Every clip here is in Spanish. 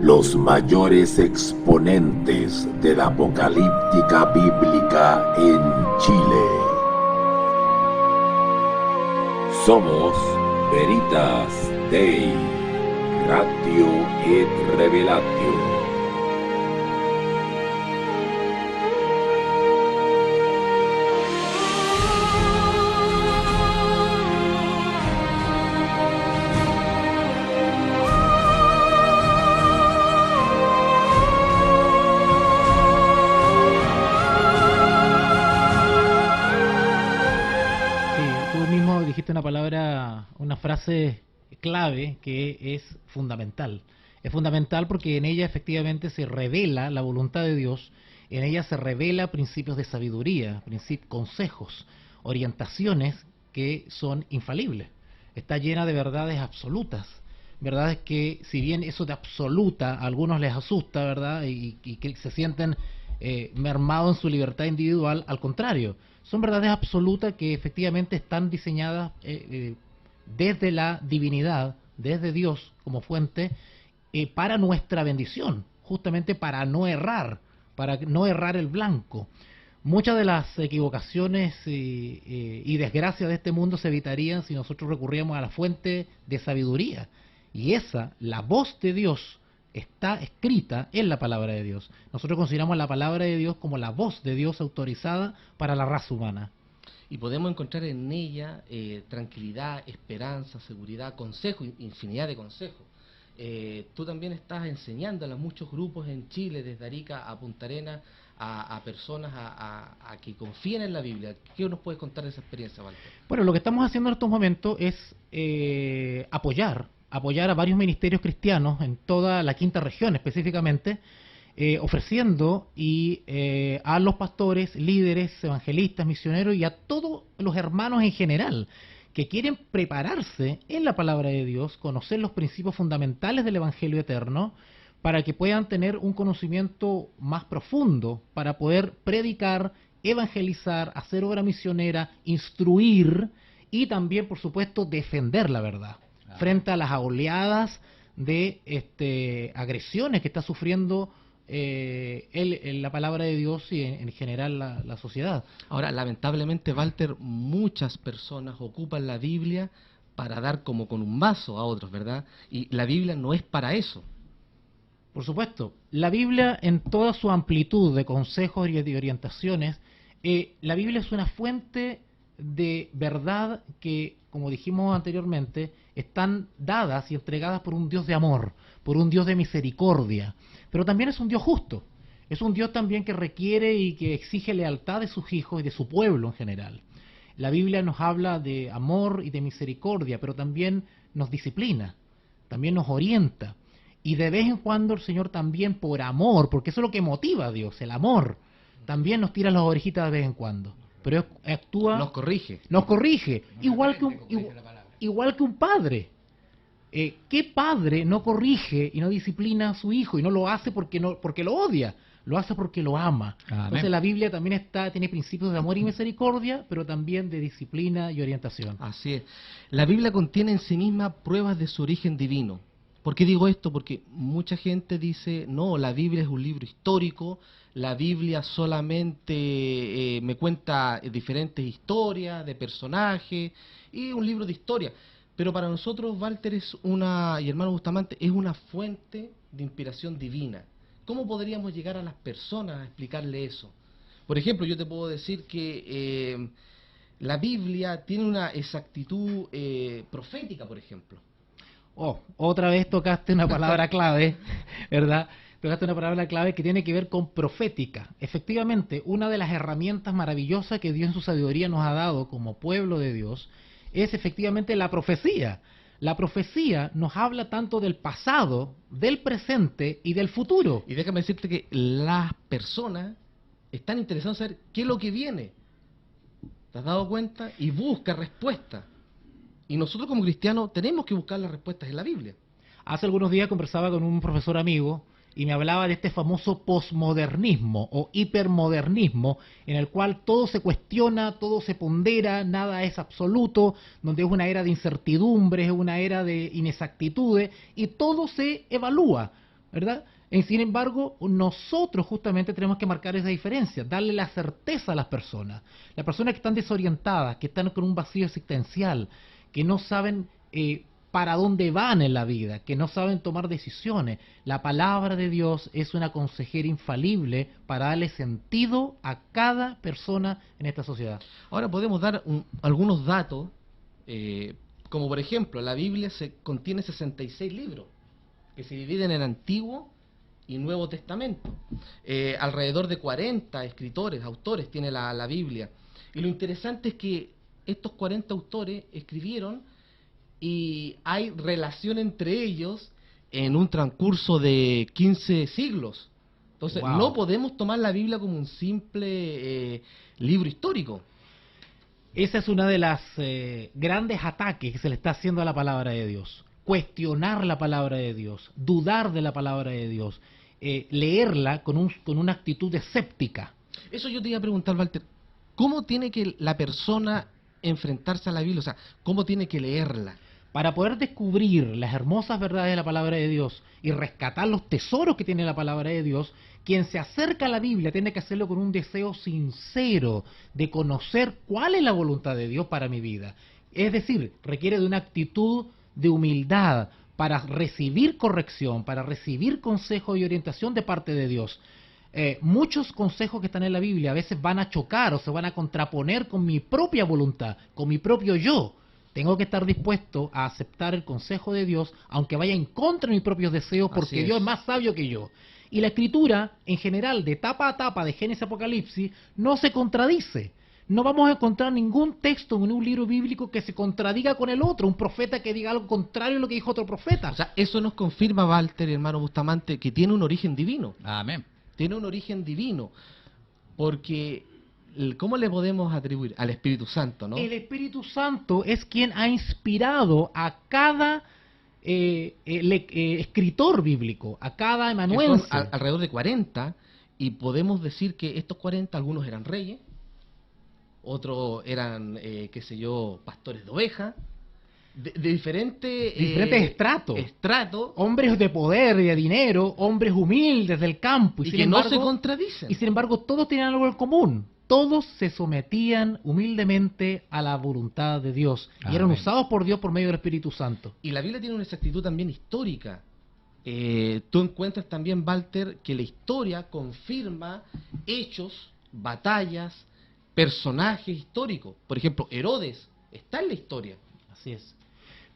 los mayores exponentes de la apocalíptica bíblica en Chile. Somos Veritas Dei, Ratio et Revelatio. Una frase clave que es fundamental. Es fundamental porque en ella efectivamente se revela la voluntad de Dios, en ella se revela principios de sabiduría, consejos, orientaciones que son infalibles. Está llena de verdades absolutas, verdades que si bien eso de absoluta a algunos les asusta, ¿verdad? Y que se sienten mermados en su libertad individual, al contrario, son verdades absolutas que efectivamente están diseñadas desde la divinidad, desde Dios como fuente, para nuestra bendición, justamente para no errar el blanco. Muchas de las equivocaciones y desgracias de este mundo se evitarían si nosotros recurríamos a la fuente de sabiduría. Y esa, la voz de Dios, está escrita en la palabra de Dios. Nosotros consideramos la palabra de Dios como la voz de Dios autorizada para la raza humana. Y podemos encontrar en ella tranquilidad, esperanza, seguridad, consejo, infinidad de consejos. Tú también estás enseñando a muchos grupos en Chile, desde Arica a Punta Arenas, a personas a que confíen en la Biblia. ¿Qué nos puedes contar de esa experiencia, Walter? Bueno, lo que estamos haciendo en estos momentos es apoyar a varios ministerios cristianos en toda la quinta región específicamente, ofreciendo a los pastores, líderes, evangelistas, misioneros y a todos los hermanos en general que quieren prepararse en la palabra de Dios, conocer los principios fundamentales del Evangelio eterno, para que puedan tener un conocimiento más profundo, para poder predicar, evangelizar, hacer obra misionera, instruir y también, por supuesto, defender la verdad frente a las oleadas de agresiones que está sufriendo la palabra de Dios y en general la sociedad. Ahora, lamentablemente, Walter, muchas personas ocupan la Biblia para dar como con un vaso a otros, ¿verdad? Y la Biblia no es para eso. Por supuesto, la Biblia en toda su amplitud de consejos y de orientaciones, la Biblia es una fuente de verdad que, como dijimos anteriormente, están dadas y entregadas por un Dios de amor, por un Dios de misericordia, pero también es un Dios justo, es un Dios también que requiere y que exige lealtad de sus hijos y de su pueblo en general. La Biblia nos habla de amor y de misericordia, pero también nos disciplina, también nos orienta, y de vez en cuando el Señor también por amor, porque eso es lo que motiva a Dios, el amor, también nos tira las orejitas de vez en cuando. Pero actúa, nos corrige, igual que un padre. ¿Qué padre no corrige y no disciplina a su hijo? Y no lo hace porque lo odia, lo hace porque lo ama. Amén. Entonces la Biblia también tiene principios de amor y misericordia, pero también de disciplina y orientación. Así es. La Biblia contiene en sí misma pruebas de su origen divino. ¿Por qué digo esto? Porque mucha gente dice, no, la Biblia es un libro histórico, la Biblia solamente me cuenta diferentes historias de personajes y un libro de historia. Pero para nosotros, Walter, y hermano Bustamante, es una fuente de inspiración divina. ¿Cómo podríamos llegar a las personas a explicarle eso? Por ejemplo, yo te puedo decir que la Biblia tiene una exactitud profética, por ejemplo. Otra vez tocaste una palabra clave, ¿verdad? Tocaste una palabra clave que tiene que ver con profética. Efectivamente, una de las herramientas maravillosas que Dios en su sabiduría nos ha dado como pueblo de Dios es efectivamente la profecía. La profecía nos habla tanto del pasado, del presente y del futuro. Y déjame decirte que las personas están interesadas en saber qué es lo que viene. ¿Te has dado cuenta? Y busca respuestas. Y nosotros como cristianos tenemos que buscar las respuestas en la Biblia. Hace algunos días conversaba con un profesor amigo y me hablaba de este famoso posmodernismo o hipermodernismo en el cual todo se cuestiona, todo se pondera, nada es absoluto, donde es una era de incertidumbres, es una era de inexactitudes y todo se evalúa. ¿verdad? Sin embargo, nosotros justamente tenemos que marcar esa diferencia, darle la certeza a las personas. Las personas que están desorientadas, que están con un vacío existencial, que no saben para dónde van en la vida, que no saben tomar decisiones. La palabra de Dios es una consejera infalible para darle sentido a cada persona en esta sociedad. Ahora podemos dar algunos datos, como por ejemplo, la Biblia contiene 66 libros, que se dividen en Antiguo y Nuevo Testamento. Alrededor de 40 escritores, autores tiene la Biblia. Y lo interesante es que estos 40 autores escribieron y hay relación entre ellos en un transcurso de 15 siglos. Entonces, Wow. no podemos tomar la Biblia como un simple libro histórico. Esa es una de las grandes ataques que se le está haciendo a la palabra de Dios. Cuestionar la palabra de Dios, dudar de la palabra de Dios, leerla con una actitud escéptica. Eso yo te iba a preguntar, Walter, ¿cómo tiene que la persona enfrentarse a la Biblia? O sea, ¿cómo tiene que leerla? Para poder descubrir las hermosas verdades de la palabra de Dios y rescatar los tesoros que tiene la palabra de Dios, quien se acerca a la Biblia tiene que hacerlo con un deseo sincero de conocer cuál es la voluntad de Dios para mi vida. Es decir, requiere de una actitud de humildad para recibir corrección, para recibir consejo y orientación de parte de Dios. Muchos consejos que están en la Biblia a veces van a chocar o se van a contraponer con mi propia voluntad, con mi propio yo. Tengo que estar dispuesto a aceptar el consejo de Dios, aunque vaya en contra de mis propios deseos, porque Así Dios es. es más sabio que yo. Y la Escritura, en general, de tapa a tapa, de Génesis a Apocalipsis, no se contradice. No vamos a encontrar ningún texto en un libro bíblico que se contradiga con el otro, un profeta que diga algo contrario a lo que dijo otro profeta. O sea, eso nos confirma, Walter, hermano Bustamante, que tiene un origen divino. Amén. Tiene un origen divino. Porque, ¿cómo le podemos atribuir? Al Espíritu Santo, ¿no? El Espíritu Santo es quien ha inspirado a cada escritor bíblico, a cada Que emanuense. son alrededor de 40, y podemos decir que estos 40, algunos eran reyes, otros eran, qué sé yo, pastores de ovejas, de diferentes Diferentes estratos. Hombres de poder y de dinero, hombres humildes del campo. y sin que no embargo- se contradicen. Y sin embargo, todos tenían algo en común. Todos se sometían humildemente a la voluntad de Dios. Y eran Amén. usados por Dios por medio del Espíritu Santo. Y la Biblia tiene una exactitud también histórica. Tú encuentras también, Walter, que la historia confirma hechos, batallas, personajes históricos. Por ejemplo, Herodes está en la historia. Así es.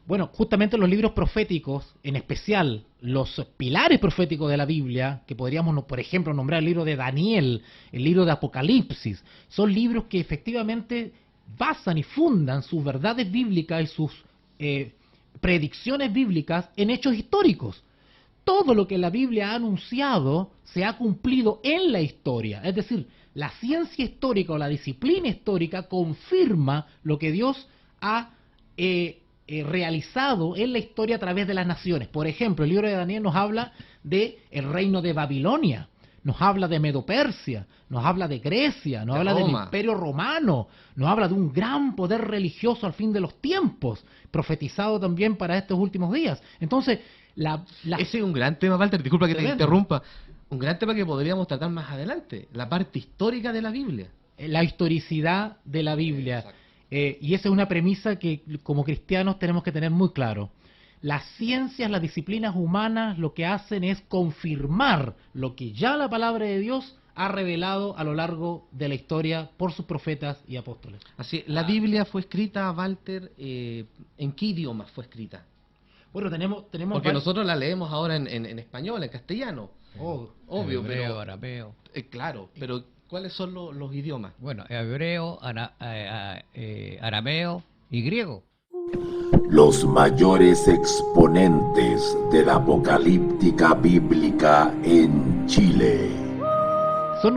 Bueno, justamente los libros proféticos, en especial los pilares proféticos de la Biblia, que podríamos, por ejemplo, nombrar el libro de Daniel, el libro de Apocalipsis, son libros que efectivamente basan y fundan sus verdades bíblicas y sus predicciones bíblicas en hechos históricos. Todo lo que la Biblia ha anunciado se ha cumplido en la historia. Es decir, la ciencia histórica o la disciplina histórica confirma lo que Dios ha realizado en la historia a través de las naciones. Por ejemplo, el libro de Daniel nos habla de el reino de Babilonia, nos habla de Medo-Persia, nos habla de Grecia, nos De habla del Roma. Imperio Romano, nos habla de un gran poder religioso al fin de los tiempos, profetizado también para estos últimos días. Entonces, Ese es un gran tema, Walter, disculpa que te Tremendo. interrumpa. Un gran tema que podríamos tratar más adelante, la parte histórica de la Biblia. la historicidad de la Biblia. Exacto. Y esa es una premisa que como cristianos tenemos que tener muy claro. Las ciencias, las disciplinas humanas lo que hacen es confirmar lo que ya la palabra de Dios ha revelado a lo largo de la historia por sus profetas y apóstoles. Así, la Biblia fue escrita, Walter, ¿en qué idioma fue escrita? Bueno, tenemos Porque nosotros la leemos ahora en español, en castellano. Oh, Obvio, Hebreo, pero... arameo. claro, pero ¿cuáles son los idiomas? Bueno, hebreo, arameo y griego. Los mayores exponentes de la apocalíptica bíblica en Chile. son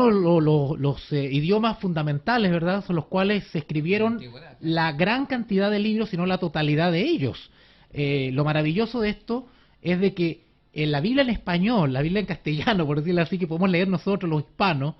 los idiomas fundamentales, ¿verdad? Son los cuales se escribieron Antigüedad. la gran cantidad de libros, si no la totalidad de ellos. Lo maravilloso de esto es de que en la Biblia en español, la Biblia en castellano, por decirlo así, que podemos leer nosotros los hispanos,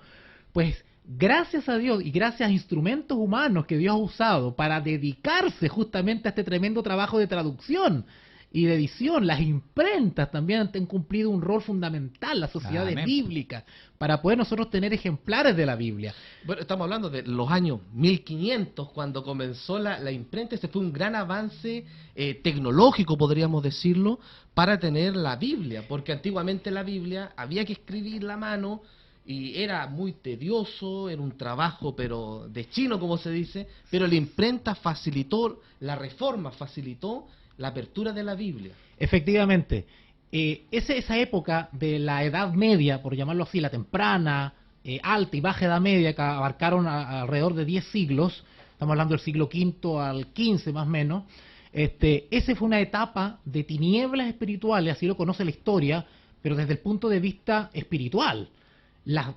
pues gracias a Dios y gracias a instrumentos humanos que Dios ha usado para dedicarse justamente a este tremendo trabajo de traducción, y de edición. Las imprentas también han cumplido un rol fundamental, las sociedades Amén. bíblicas, para poder nosotros tener ejemplares de la Biblia. Bueno, estamos hablando de los años 1500, cuando comenzó la imprenta. Ese fue un gran avance tecnológico, podríamos decirlo, para tener la Biblia, porque antiguamente la Biblia había que escribirla a mano y era muy tedioso, era un trabajo pero de chino, como se dice, pero la imprenta facilitó, la reforma facilitó la apertura de la Biblia. Efectivamente, esa época de la Edad Media, por llamarlo así, la temprana, alta y baja Edad Media, que abarcaron alrededor de 10 siglos, estamos hablando del siglo V al XV más o menos, esa fue una etapa de tinieblas espirituales, así lo conoce la historia, pero desde el punto de vista espiritual. Las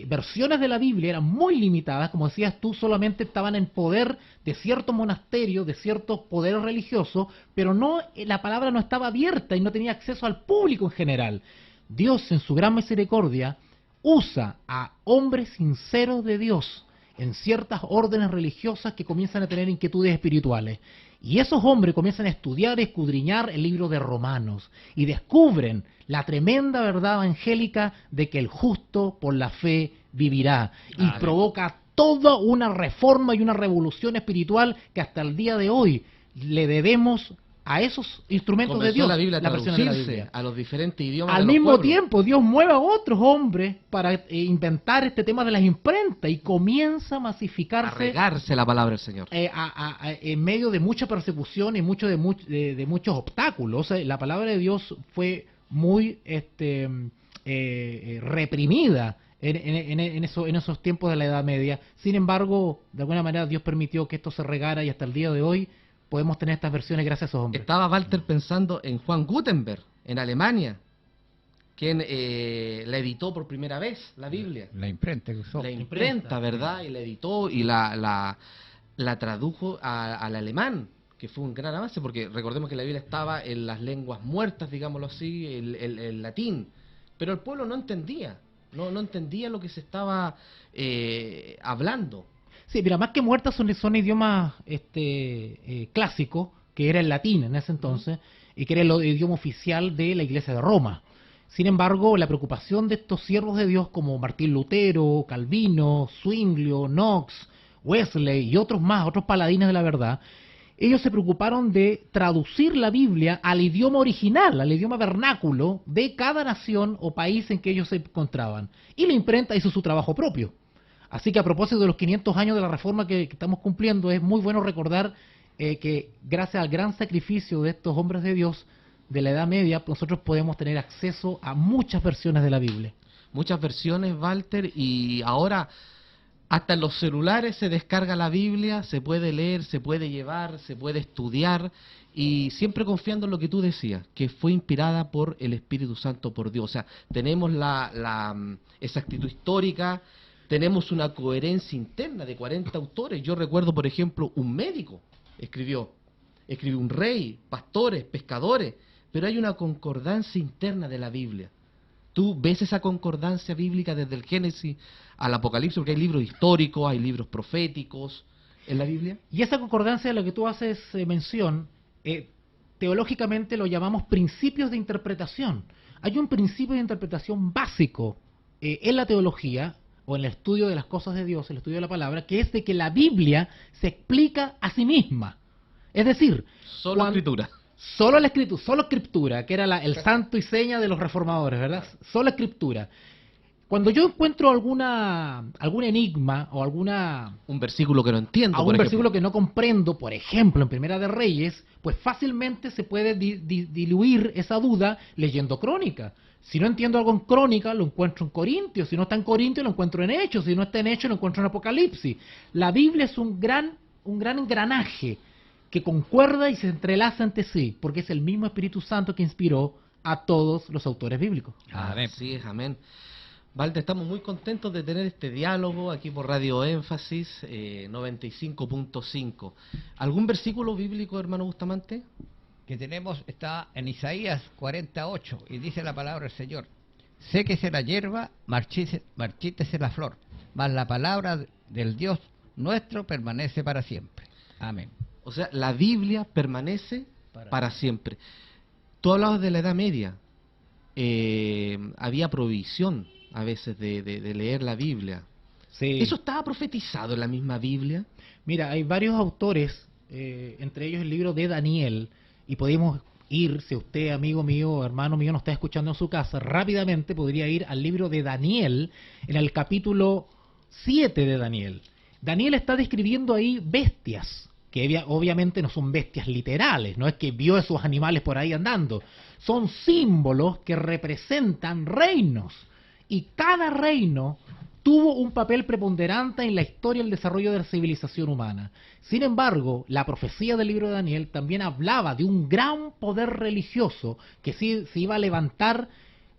versiones de la Biblia eran muy limitadas, como decías tú, solamente estaban en poder de ciertos monasterios, de ciertos poderes religiosos, pero la palabra no estaba abierta y no tenía acceso al público en general. Dios, en su gran misericordia, usa a hombres sinceros de Dios en ciertas órdenes religiosas que comienzan a tener inquietudes espirituales. Y esos hombres comienzan a estudiar y escudriñar el libro de Romanos y descubren la tremenda verdad evangélica de que el justo por la fe vivirá. Y provoca toda una reforma y una revolución espiritual que hasta el día de hoy le debemos a esos instrumentos de Dios, la Biblia a versión de la traducirse Biblia. a los diferentes idiomas Al de los mismo pueblos. tiempo, Dios mueve a otros hombres para inventar este tema de las imprentas y comienza a A masificarse regarse la palabra del Señor. en medio de mucha persecución y de muchos obstáculos. O sea, la palabra de Dios fue muy reprimida en esos tiempos de la Edad Media. Sin embargo, de alguna manera Dios permitió que esto se regara y hasta el día de hoy podemos tener estas versiones gracias a esos hombres. Estaba Walter pensando en Juan Gutenberg, en Alemania, quien la editó por primera vez, la Biblia. La imprenta que usó. La imprenta, ¿verdad? Y la editó y la tradujo al alemán, que fue un gran avance, porque recordemos que la Biblia estaba en las lenguas muertas, digámoslo así, el latín, pero el pueblo no entendía, no entendía lo que se estaba hablando. Sí, mira, más que muertas son idiomas clásicos, que era el latín en ese entonces, y que era el idioma oficial de la Iglesia de Roma. Sin embargo, la preocupación de estos siervos de Dios como Martín Lutero, Calvino, Zwinglio, Knox, Wesley y otros más, otros paladines de la verdad, ellos se preocuparon de traducir la Biblia al idioma original, al idioma vernáculo de cada nación o país en que ellos se encontraban. Y la imprenta hizo su trabajo propio. Así que a propósito de los 500 años de la reforma que estamos cumpliendo, es muy bueno recordar que gracias al gran sacrificio de estos hombres de Dios de la Edad Media, nosotros podemos tener acceso a muchas versiones de la Biblia. Muchas versiones, Walter, y ahora hasta en los celulares se descarga la Biblia, se puede leer, se puede llevar, se puede estudiar, y siempre confiando en lo que tú decías, que fue inspirada por el Espíritu Santo, por Dios. O sea, tenemos la exactitud histórica, tenemos una coherencia interna de 40 autores. Yo recuerdo, por ejemplo, un médico escribió un rey, pastores, pescadores, pero hay una concordancia interna de la Biblia. Tú ves esa concordancia bíblica desde el Génesis al Apocalipsis, porque hay libros históricos, hay libros proféticos en la Biblia. Y esa concordancia de la que tú haces mención, teológicamente lo llamamos principios de interpretación. Hay un principio de interpretación básico en la teología, o en el estudio de las cosas de Dios, el estudio de la palabra, que es de que la Biblia se explica a sí misma. Es decir, Solo escritura. Solo la escritura, solo escritura, que era el santo y seña de los reformadores, ¿verdad? Solo escritura. Cuando yo encuentro algún enigma o un versículo que no entiendo, algún versículo que no comprendo, por ejemplo, en Primera de Reyes, pues fácilmente se puede diluir esa duda leyendo Crónica. Si no entiendo algo en Crónica, lo encuentro en Corintios. Si no está en Corintios, lo encuentro en Hechos. Si no está en Hechos, lo encuentro en Apocalipsis. La Biblia es un gran engranaje que concuerda y se entrelaza entre sí, porque es el mismo Espíritu Santo que inspiró a todos los autores bíblicos. Amén. Así es, amén. Walter, estamos muy contentos de tener este diálogo aquí por Radio Énfasis 95.5. ¿Algún versículo bíblico, hermano Bustamante? Que tenemos está en Isaías 48 y dice la palabra del Señor: séquese la hierba, marchítese la flor, mas la palabra del Dios nuestro permanece para siempre. Amén. O sea, la Biblia permanece para siempre. Tú hablabas de la Edad Media. Había prohibición a veces de leer la Biblia. Sí. ¿Eso estaba profetizado en la misma Biblia? Mira, hay varios autores, entre ellos el libro de Daniel, y podemos ir, si usted, amigo mío, hermano mío, nos está escuchando en su casa, rápidamente podría ir al libro de Daniel, en el capítulo 7 de Daniel. Daniel está describiendo ahí bestias, que obviamente no son bestias literales, no es que vio esos animales por ahí andando, son símbolos que representan reinos, y cada reino tuvo un papel preponderante en la historia y el desarrollo de la civilización humana. Sin embargo, la profecía del libro de Daniel también hablaba de un gran poder religioso que se iba a levantar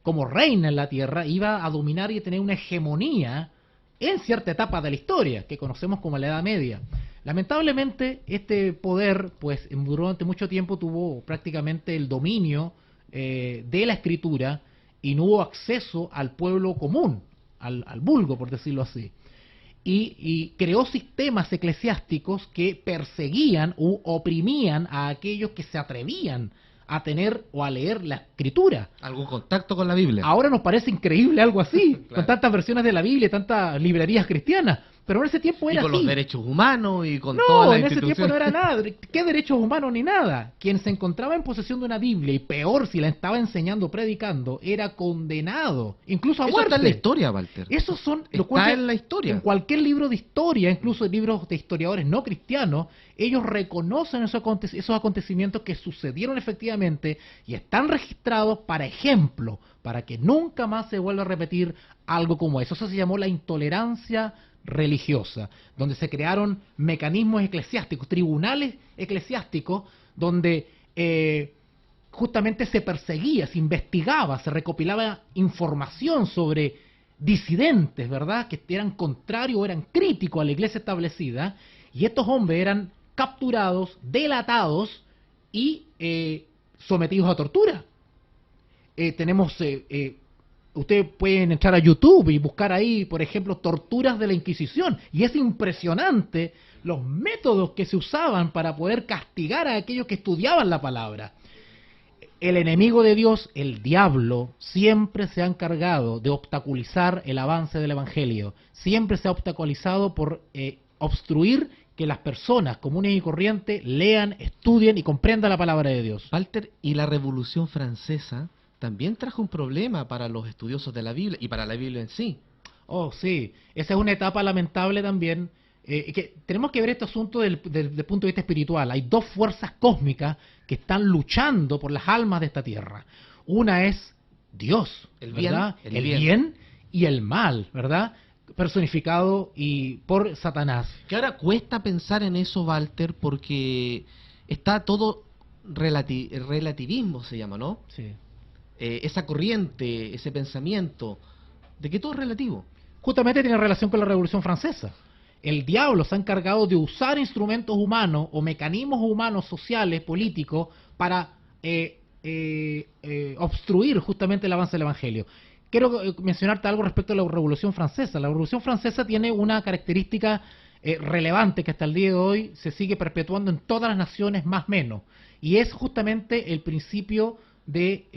como reina en la tierra, iba a dominar y a tener una hegemonía en cierta etapa de la historia, que conocemos como la Edad Media. Lamentablemente, este poder, pues, durante mucho tiempo tuvo prácticamente el dominio de la escritura y no hubo acceso al pueblo común, al vulgo, por decirlo así. Y creó sistemas eclesiásticos que perseguían u oprimían a aquellos que se atrevían a tener o a leer la escritura. ¿Algún contacto con la Biblia? Ahora nos parece increíble algo así, Claro. con tantas versiones de la Biblia y tantas librerías cristianas, pero en ese tiempo Y era con así. los derechos humanos y con No, todas las en ese instituciones. tiempo no era nada. ¿Qué derechos humanos ni nada? Quien se encontraba en posesión de una Biblia, y peor si la estaba enseñando o predicando, era condenado, incluso a Eso muerte. está en la historia, Walter. Esos son Está lo cual en la historia. En cualquier libro de historia, incluso en libros de historiadores no cristianos, ellos reconocen esos acontecimientos que sucedieron efectivamente y están registrados para ejemplo, para que nunca más se vuelva a repetir algo como eso. Eso se llamó la intolerancia religiosa, donde se crearon mecanismos eclesiásticos, tribunales eclesiásticos, donde justamente se perseguía, se investigaba, se recopilaba información sobre disidentes, ¿verdad?, que eran contrarios o eran críticos a la iglesia establecida, y estos hombres eran capturados, delatados y sometidos a tortura. Ustedes pueden entrar a YouTube y buscar ahí, por ejemplo, torturas de la Inquisición, y es impresionante los métodos que se usaban para poder castigar a aquellos que estudiaban la palabra. El enemigo de Dios, el diablo, siempre se ha encargado de obstaculizar el avance del Evangelio. Siempre se ha obstaculizado por obstruir que las personas comunes y corrientes lean, estudien y comprendan la palabra de Dios. Walter, y la Revolución Francesa también trajo un problema para los estudiosos de la Biblia y para la Biblia en sí. Oh, sí. Esa es una etapa lamentable también. Que tenemos que ver este asunto desde el punto de vista espiritual. Hay dos fuerzas cósmicas que están luchando por las almas de esta tierra. Una es Dios, El bien, ¿verdad? el El bien. bien y el mal, ¿verdad? Personificado y por Satanás. Que ahora cuesta pensar en eso, Walter, porque está todo relativismo, se llama, ¿no? Sí. Esa corriente, ese pensamiento, de que todo es relativo. Justamente tiene relación con la Revolución Francesa. El diablo se ha encargado de usar instrumentos humanos o mecanismos humanos, sociales, políticos, para obstruir justamente el avance del Evangelio. Quiero mencionarte algo respecto a la Revolución Francesa. La Revolución Francesa tiene una característica relevante que hasta el día de hoy se sigue perpetuando en todas las naciones, más o menos, y es justamente el principio de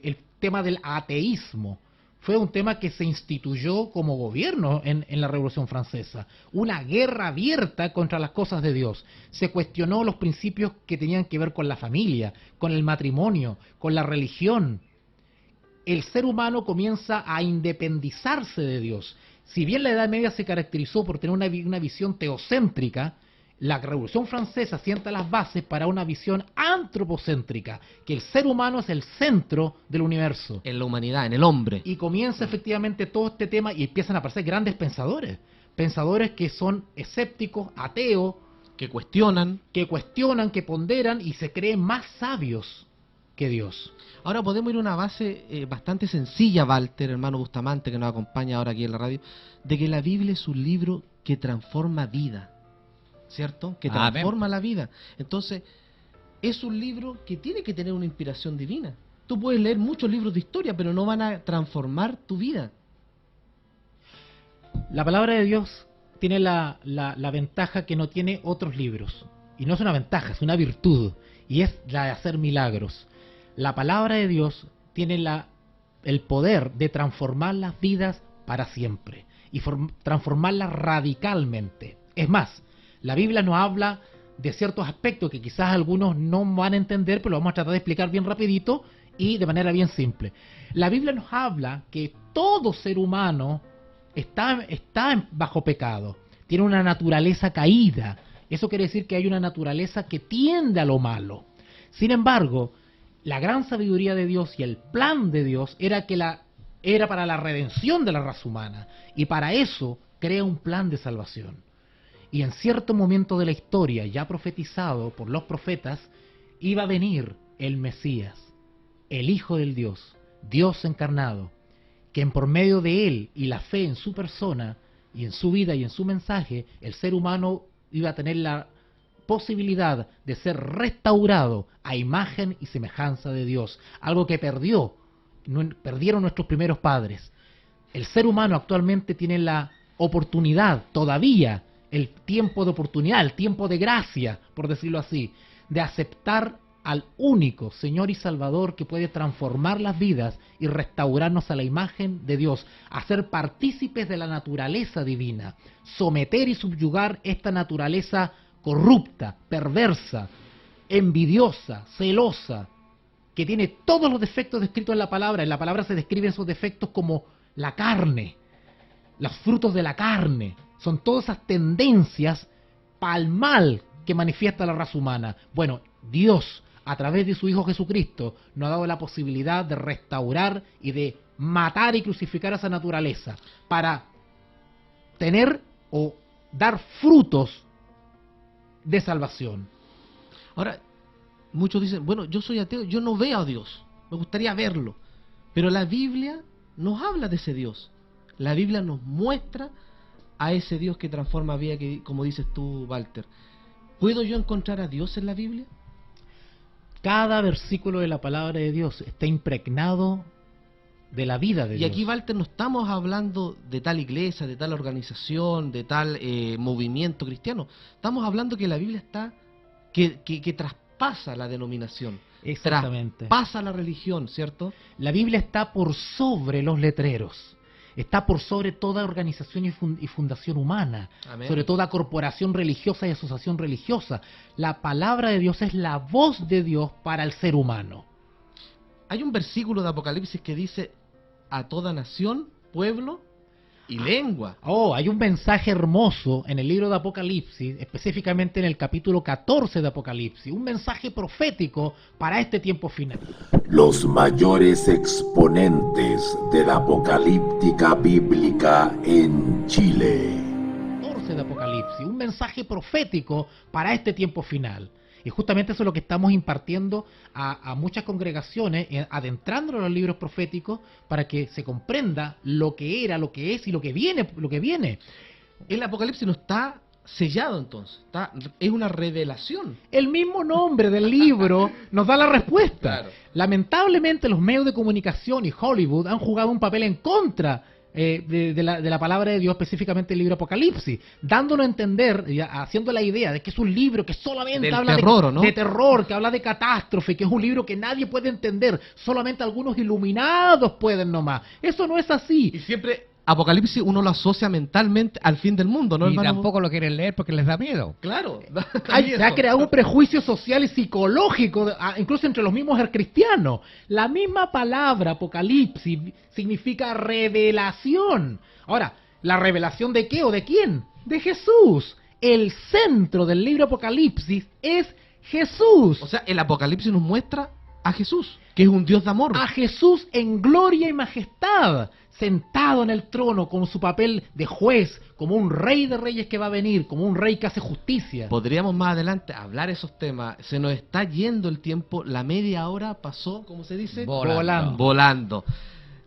el tema del ateísmo. Fue un tema que se instituyó como gobierno en la Revolución Francesa. Una guerra abierta contra las cosas de Dios. Se cuestionó los principios que tenían que ver con la familia, con el matrimonio, con la religión. El ser humano comienza a independizarse de Dios. Si bien la Edad Media se caracterizó por tener una visión teocéntrica, la Revolución Francesa sienta las bases para una visión antropocéntrica, que el ser humano es el centro del universo. En la humanidad, en el hombre. Y comienza efectivamente todo este tema y empiezan a aparecer grandes pensadores. Pensadores que son escépticos, ateos, Que cuestionan. que cuestionan, que ponderan y se creen más sabios que Dios. Ahora podemos ir a una base bastante sencilla, Walter, hermano Bustamante, que nos acompaña ahora aquí en la radio, de que la Biblia es un libro que transforma vida, ¿cierto? Que Amén. transforma la vida. Entonces, es un libro que tiene que tener una inspiración divina. Tú puedes leer muchos libros de historia, pero no van a transformar tu vida. La palabra de Dios tiene la ventaja que no tiene otros libros. Y no es una ventaja, es una virtud. y es la de hacer milagros. La palabra de Dios tiene el poder de transformar las vidas para siempre y transformarlas radicalmente. Es más, la Biblia nos habla de ciertos aspectos que quizás algunos no van a entender, pero lo vamos a tratar de explicar bien rapidito y de manera bien simple. La Biblia nos habla que todo ser humano está bajo pecado, tiene una naturaleza caída. Eso quiere decir que hay una naturaleza que tiende a lo malo. Sin embargo, la gran sabiduría de Dios y el plan de Dios era para la redención de la raza humana, y para eso crea un plan de salvación. Y en cierto momento de la historia, ya profetizado por los profetas, iba a venir el Mesías, el Hijo del Dios, Dios encarnado, que por medio de él y la fe en su persona y en su vida y en su mensaje, el ser humano iba a tener la posibilidad de ser restaurado a imagen y semejanza de Dios, algo que perdieron nuestros primeros padres. El ser humano actualmente tiene la oportunidad, todavía, el tiempo de oportunidad, el tiempo de gracia, por decirlo así, de aceptar al único Señor y Salvador que puede transformar las vidas y restaurarnos a la imagen de Dios, hacer partícipes de la naturaleza divina, someter y subyugar esta naturaleza corrupta, perversa, envidiosa, celosa, que tiene todos los defectos descritos en la palabra. En la palabra se describen esos defectos como la carne, los frutos de la carne. Son todas esas tendencias para el mal que manifiesta la raza humana. Bueno, Dios, a través de su Hijo Jesucristo, nos ha dado la posibilidad de restaurar y de matar y crucificar a esa naturaleza para tener o dar frutos de salvación. Ahora, muchos dicen, bueno, yo soy ateo, yo no veo a Dios, me gustaría verlo. Pero la Biblia nos habla de ese Dios. La Biblia nos muestra a ese Dios que transforma vida, que, como dices tú, Walter. ¿Puedo yo encontrar a Dios en la Biblia? Cada versículo de la palabra de Dios está impregnado de la vida de Y Dios. aquí, Walter, no estamos hablando de tal iglesia, de tal organización, de tal movimiento cristiano. Estamos hablando que la Biblia está, que traspasa la denominación. Exactamente. Traspasa la religión, ¿cierto? La Biblia está por sobre los letreros. Está por sobre toda organización y fundación humana, Amén. sobre toda corporación religiosa y asociación religiosa. La palabra de Dios es la voz de Dios para el ser humano. Hay un versículo de Apocalipsis que dice a toda nación, pueblo y lengua. Oh, hay un mensaje hermoso en el libro de Apocalipsis, específicamente en el capítulo 14 de Apocalipsis, un mensaje profético para este tiempo final. Los mayores exponentes de la apocalíptica bíblica en Chile. 14 de Apocalipsis, un mensaje profético para este tiempo final. Y justamente eso es lo que estamos impartiendo a muchas congregaciones, adentrándonos en los libros proféticos para que se comprenda lo que era, lo que es y lo que viene. El Apocalipsis no está sellado entonces, es una revelación. El mismo nombre del libro nos da la respuesta. Claro. Lamentablemente los medios de comunicación y Hollywood han jugado un papel en contra de la palabra de Dios, específicamente el libro Apocalipsis, dándonos a entender, haciendo la idea de que es un libro que solamente Del habla terror, ¿no? de terror, que habla de catástrofe, que es un libro que nadie puede entender, solamente algunos iluminados pueden nomás. Eso no es así. Y siempre Apocalipsis uno lo asocia mentalmente al fin del mundo, ¿no, Y hermano? tampoco lo quieren leer porque les da miedo. Claro. Se ha creado un prejuicio social y psicológico, incluso entre los mismos cristianos. La misma palabra Apocalipsis significa revelación. Ahora, ¿la revelación de qué o de quién? De Jesús. El centro del libro Apocalipsis es Jesús. O sea, el Apocalipsis nos muestra a Jesús, que es un Dios de amor. A Jesús en gloria y majestad, sentado en el trono con su papel de juez, como un rey de reyes que va a venir, como un rey que hace justicia. Podríamos más adelante hablar esos temas. Se nos está yendo el tiempo, la media hora pasó, ¿cómo se dice? Volando.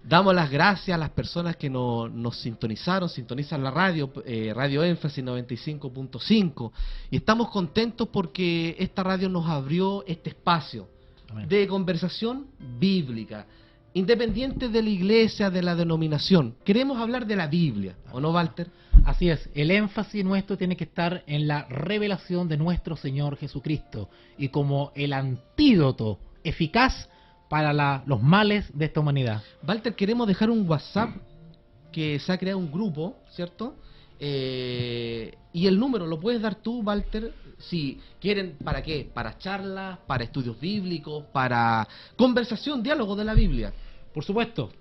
Damos las gracias a las personas que nos sintonizan la radio, Radio Énfasis 95.5, y estamos contentos porque esta radio nos abrió este espacio Amén. de conversación bíblica. independiente de la iglesia, de la denominación, queremos hablar de la Biblia, ¿o no, Walter? Así es, el énfasis nuestro tiene que estar en la revelación de nuestro Señor Jesucristo y como el antídoto eficaz para los males de esta humanidad. Walter, queremos dejar un WhatsApp que se ha creado un grupo, ¿cierto? Y el número lo puedes dar tú, Walter, si quieren. ¿Para qué? Para charlas, para estudios bíblicos, para conversación, diálogo de la Biblia. Por supuesto,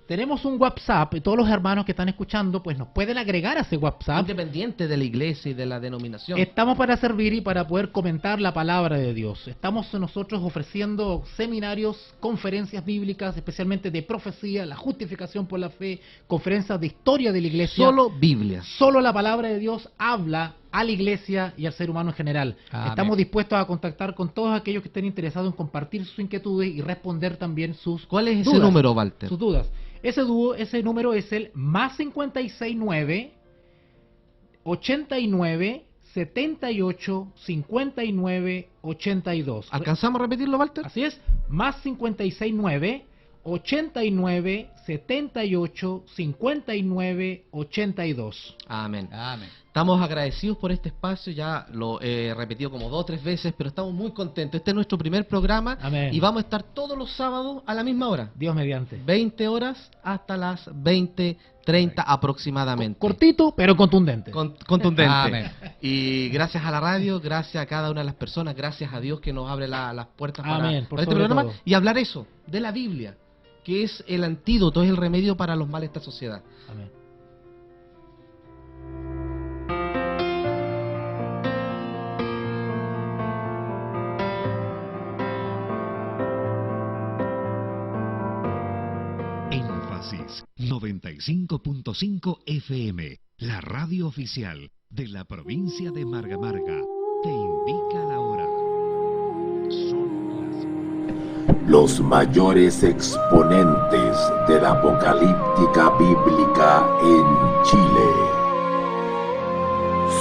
tenemos un WhatsApp y todos los hermanos que están escuchando pues nos pueden agregar a ese WhatsApp. Independiente de la iglesia y de la denominación. Estamos para servir y para poder comentar la palabra de Dios. Estamos nosotros ofreciendo seminarios, conferencias bíblicas, especialmente de profecía, la justificación por la fe, conferencias de historia de la iglesia. Solo Biblia. Solo la palabra de Dios habla a la iglesia y al ser humano en general. Amén. Estamos dispuestos a contactar con todos aquellos que estén interesados en compartir sus inquietudes y responder también sus ¿Cuál es ese dudas, número, Walter? sus dudas. Ese número es el más 569 89 78 59 82. ¿Alcanzamos a repetirlo, Walter? Así es, más 569 89 78 59 82. Amén. Amén. Estamos agradecidos por este espacio, ya lo he repetido como 2 o 3 veces, pero estamos muy contentos. Este es nuestro primer programa. Amén. Y vamos a estar todos los sábados a la misma hora. Dios mediante. 20 horas hasta las 20:30 aproximadamente. Cortito, pero contundente. Contundente. Amén. Y gracias a la radio, gracias a cada una de las personas, gracias a Dios que nos abre las puertas Amén, para por este sobre programa. todo. Y hablar eso, de la Biblia, que es el antídoto, es el remedio para los males de esta sociedad. Amén. Énfasis 95.5 FM, la radio oficial de la provincia de Marga Marga, te indica la hora. Son Los mayores exponentes de la apocalíptica bíblica en Chile.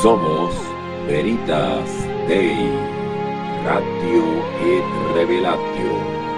Somos Veritas Dei, Ratio et Revelatio.